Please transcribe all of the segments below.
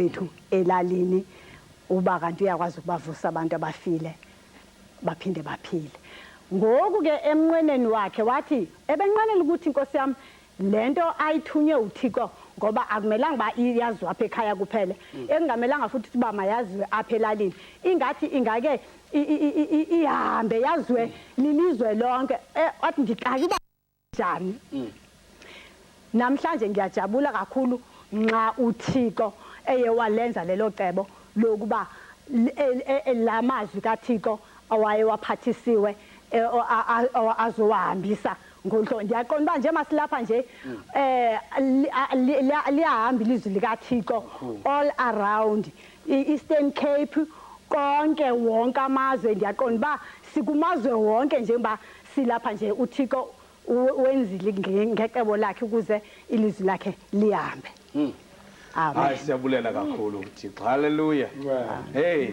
bethu elalini uba kanti uyakwazi ukubavusa abantu abafile baphinde baphile. Ngoku ke emnqweneni wakhe wathi ebenqwenela ukuthi inkosi yami lento ayithunywe uThixo ngoba akumelanga ba iyaziwa apha ekhaya kuphela engamelanga futhi uba mayaziwe apha elalini ingathi ingake ihambe yaziwe lilizwe lonke wathi ndixaki uba njani. Namhlanje ngiyajabula kakhulu nxa uThixo eye walenza lelo cebo lokuba lamazwi kaThixo awaye waphathisiwe azowahambisa ngolhlobo. Ndiyaqonda uba nje masilapha nje liyahamba ilizwi likaThixo all around i-Eastern Cape konke wonke amazwe. Ndiyaqonda uba sikumazwe wonke njengoba silapha nje uThixo wenzile ngecebo lakhe ukuze ilizwi lakhe lihambe. Hayi siyabulela kakhulu uThixo. Haleluya. Hey,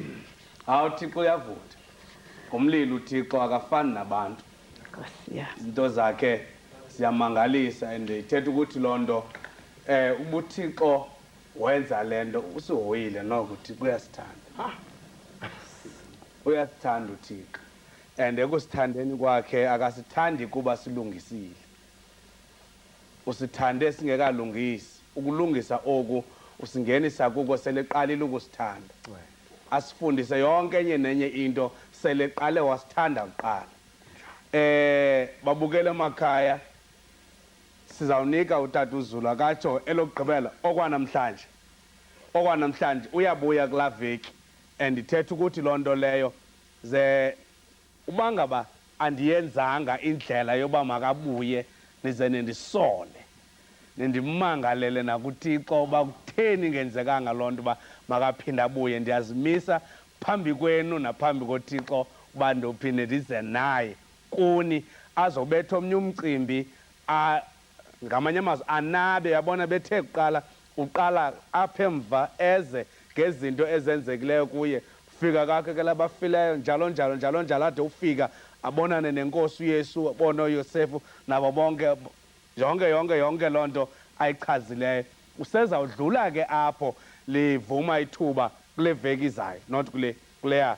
uThixo uyavutha. Umlilo uThixo akafani nabantu. Izinto zakhe siyamangalisa and ithetha ukuthi lonto ubuThixo wenza lento usihoyile noko uThixo uyasithanda. Uyasithanda uThixo. And ekusithandeni kwakhe akasithandi kuba silungisile. Usithande singekalungisi. Ukulungisa oku usingenisa kuko seleqalile ukusithanda. Asifundise yonke enye nenye into seleqale wasithanda uqala. Babukele emakhaya sizawunika uTata uZulu akatsho elokugqibela okwanamhlanje uyabuya kula veki and ithetha ukuthi lonto leyo ze ubangaba andiyenzanga indlela yoba makabuye nize nendisole nendimangalele nakuThixo uba kutheni ngenzekanga lonto uba makaphinda abuye. Ndiyazimisa phambi kwenu naphambi koThixo uba ndophinde ndize naye kuni azobetha omnye umcimbi ngamanye amazwi anabe yabona bethe uqala apha emva eze ngezinto ezenzekileyo kuye ufika kakhe ke labafileyo njalo ade ufika abonane nenkosi uYesu abone uYosefu nabo bonke yonke lonto ayichazileyo. Usezawudlula ke apho livuma ithuba kule veki izayo not kuleya.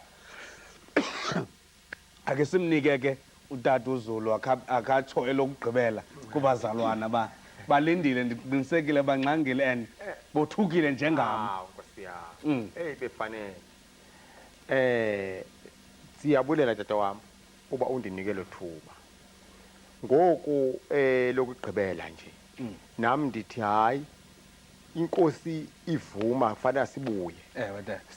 Ake simnike ke uTata uZulu akatsho elokugqibela kubazalwana balindile ndiqinisekile banqangile and bothukile njengami. Nkosi yami. Befanele. Siyabulela tata wami uba undinikele thuba. Ngoku lokugqibela nje. Nami ndithi hayi inkosi ivuma kufanele sibuye.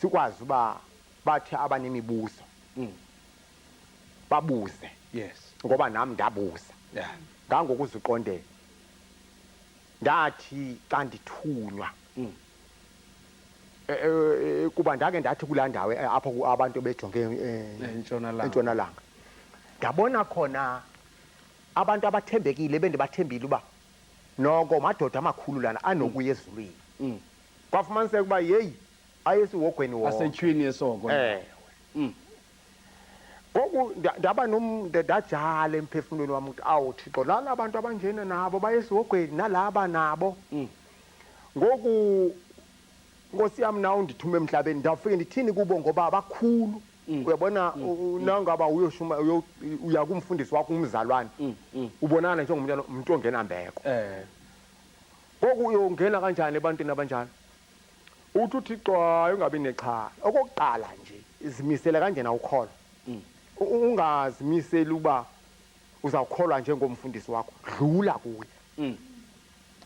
Sikwazi uba bathi abanemibuzo. Babuze. Yes. Ngoba nami ndabuza. Ngangoku uziqondela. Ndathi xa ndithunywa. Kuba ndake ndathi kula ndawo apho abantu bejonge entshonalanga. Ngabona khona abantu abathembekile bendibathembile uba noko madoda amakhulu lana anokuya eZulwini. Kwafumaniseka uba yeyi ayesihogweni wona. Asetshwini yesoko. Ngoku ndaba ndajala emphefumulweni wami ukuthi awu Thixo lana abantu abanjena nabo bayesihogweni nalaba nabo. Ngoku Nkosi yami nawe ndithume emhlabeni ndawufike ndithini kubo ngoba abakhulu. Uyabona nangaba uyoshuma uya kumfundisi wakho umzalwane ubonana njengomntwana umuntu ongena mbeko. Ngoku uyongena kanjani ebantwini abanjalo? Uthi uThixo ayingabi nexhala. Okokuqala nje izimisele kanje na ukholo. Ungazimiseli uba uzawukholwa njengomfundisi wakho. Dlula kuye.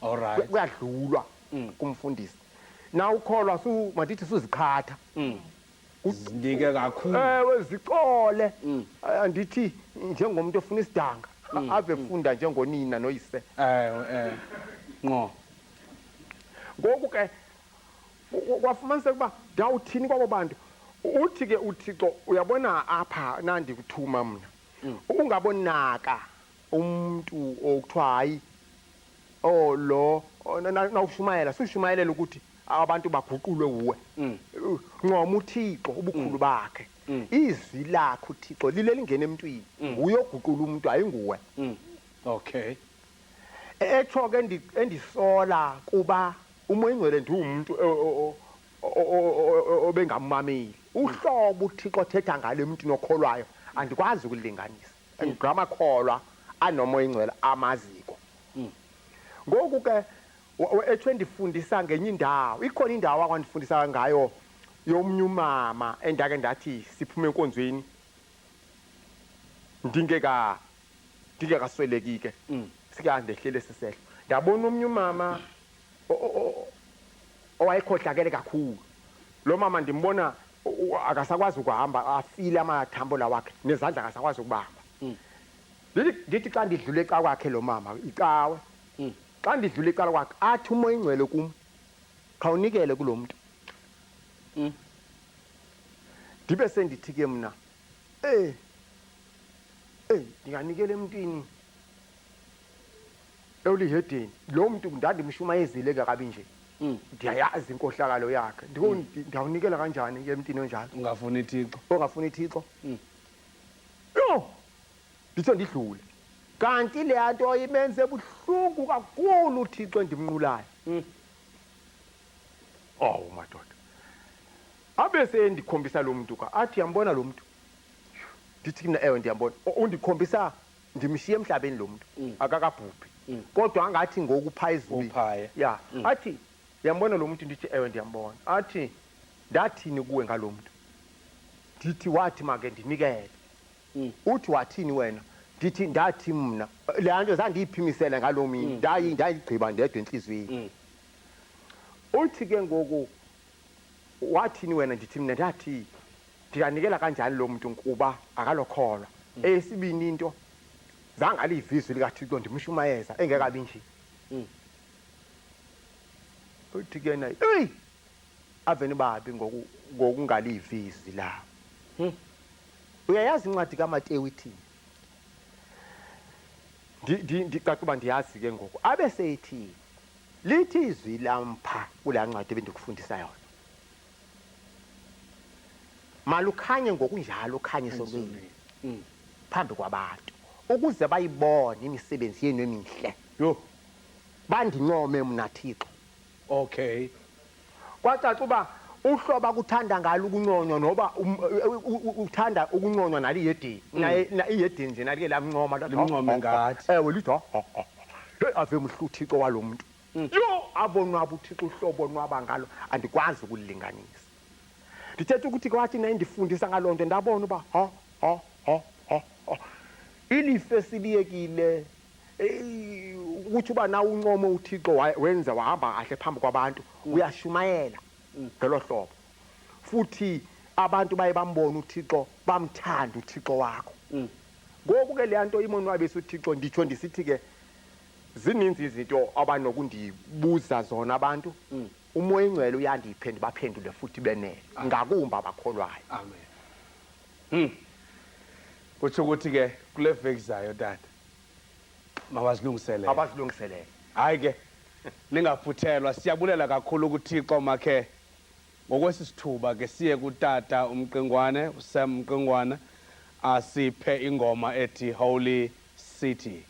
Alright. Kuyadlulwa kumfundisi. Na ukholwa madithi suziqhatha. Ndike kakhulu. Zicole. Andithi njengomuntu ofuna isidanga ave funda njengonina noyise. Ngo. Ngoku ke kwafumaniseka uba ndawuthini kwabo bantu. Uthi ke uThixo uyabona apha nandi kuthuma mina. Ungabonaka umuntu okuthiwa hayi lo nawushumayela sushumayelela ukuthi abantu baguqulwe uwe. Ncoma uThixo ubukhulu bakhe. Izwi lakhe uThixo lile lingena emntwini. Uyoguqula umuntu ayinguwe. Okay. Etho ke endisola kuba umoya ingcwele ndumuntu bengamameli uhlobo uThixo othetha ngale mntu nokholwayo andikwazi ukulinganisa ngamakholwa anomoya ingcwele amaziko ngoku ke ethe ndifundisa ngenye indawo ikhona indawo akwandifundisa ngayo yomnye umama endake ndathi siphume enkonzweni ndingekaswelekike sikandehlele sisehlo ndabona omnye umama owayekhohlakele kakhulu lo mama ndimbona akasakwazi ukuhamba afile amathambo la wakhe nezandla akasakwazi ukubamba ndithi xa ndidlule eca kwakhe lo mama icawe xa ndidlule ecala kwakhe athi umoya ingcwele kum khawunikele kulo mntu ndibe sendithi ke mna ndinganikela emntwini ewulihedeni lo mntu ndandimshumayezile kakabi nje ndiyayazi inkohlakalo yakhe ndiyawunikela kanjani ke emntwini onjalo ungafuni Thixo ongafuni Thixo yo ndithe ndidlule kanti le nto imenze buhlungu kakhulu uThixo endimnqulayo madoda abe sendikhombisa lo mntu athi yambona lo mntu ndithi mina ewe ndiyambona undikhombisa ndimshiye emhlabeni lo mntu akakabhubhi kodwa angathi ngoku phezulu ya athi yambona lo mntu ndithi ewe ndiyambona athi ndathini kuwe ngalo mntu ndithi wathi make ndinikele uthi wathini wena ndithi ndathi mna le nto zandiyiphimisela ngalo mini ndayigqiba ndedwa enhliziyweni uthi ke ngoku wathini wena ndithi mna ndathi ndiyanikela kanjani lo mntu kuba akalokholwa eyesibini into zangalivizwi likaThixo ndimshumayeza engekabi nje uthi ke naye aveni babi ngokungalivizwi la uyayazi incwadi kaMateyu ithini ndicaca uba ndiyazi ke ngoku abe seyithi lithi izwi lampha kulaa ncwadi ebendikufundisa yona malukhanye ngokunjalo ukhanyise olwini phambi kwabantu ukuze bayibone imisebenzi yenu emihle yo bandincome mna Thixo okay kwacaca uba uhlobo akuthanda ngalo ukunconywa noba uthanda ukunconywa naliyedini na iyedini nje nalike lamncoma limncome ngathi ewe lithi ave mhlu uThixo walo muntu yo abonwaba uThixo uhlobo nwaba ngalo andikwazi ukulilinganisa ndithetha ukuthi kwathi na indifundisa ngalonto ndabona uba ilife siliyekile ukuthi uba na uncome uThixo wenza wahamba kahle phambi kwabantu uyashumayela ngelo hlobo futhi abantu baye bambona uThixo bamthanda uThixo wakho ngoku ke le nto imonwabisa uThixo nditsho ndisithi ke zininzi izinto abanokundibuza zona abantu umoya ingcwele uyandiphe ndibaphendule futhi benele ngakumba abakholwayo amen kutsho ukuthi ke kule veki zayo tata mawazilungiselele abazilungiselele hayi ke ningaphuthelwa siyabulela kakhulu kuThixo makhe ngokwesisithuba ke siye kuTata umqingwane uSam Mqingwana asiphe ingoma ethi Holy City.